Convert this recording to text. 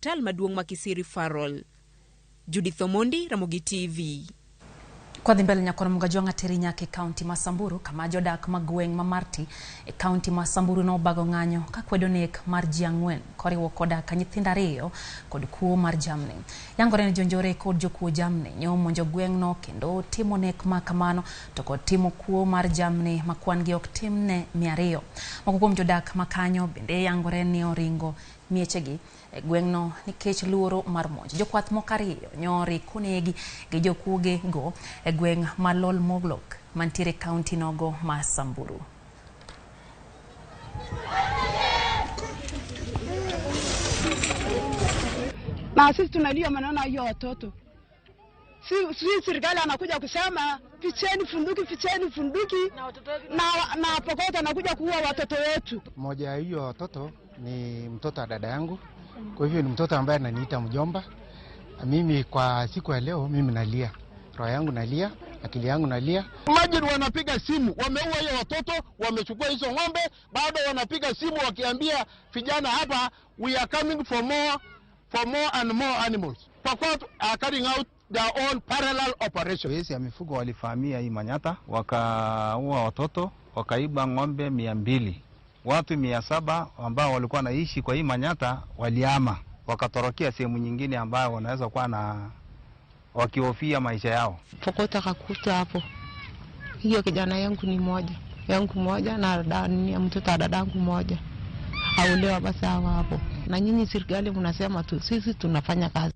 Tal maduong makisiri Farol. Judith Omondi, Ramogi TV. Kwa dhimbele nyakona mgajonga terinya ke county Masamburu kama jodak magweng mamarti e county Masamburu no bago ng'anyo kakwedo nek mar jiangwen kori wokoda kanyithinda ariyo kod kuo mar jamni. Yangore ni jonjore kod jokuo jamni nyo monjo gweng no kendo timo nek makamano to kod timo kuo mar jamni makwan gi ok timne 200. Moko kuom jodak makanyo bende yangore ni oringo miechegi e gwengno nikech luoro mar monj. Jokwath mokariyo nyori kunegi gi jokuoge go e gweng malol moglok mantiere county nogo ma Samburu. Na sisi tunalia maneno hiyo watoto. Si serikali anakuja kusema ficheni funduki na pokota anakuja kuua watoto wetu. Mmoja hiyo watoto ni mtoto wa dada yangu. Kwa hivyo ni mtoto ambaye ananiita mjomba. Mimi kwa siku ya leo mimi nalia. Roho yangu nalia, akili yangu nalia. Imagine wanapiga simu, wameua hiyo watoto, wamechukua hizo ng'ombe, bado wanapiga simu wakiambia vijana hapa we are coming for more and more animals. Pokot are carrying out their own parallel operation. Wezi ya mifugo walifahamia hii Manyata, wakaua watoto, wakaiba ng'ombe 200. Watu 700 ambao walikuwa naishi kwa hii Manyata walihama, wakatorokea sehemu nyingine ambayo wanaweza kuwa na wakihofia maisha yao. Pokota kakuta hapo. Hiyo kijana yangu ni moja na mtoto wa dadangu moja. Aulewa basi hapo. Na nyinyi serikali mnasema tu sisi tunafanya kazi.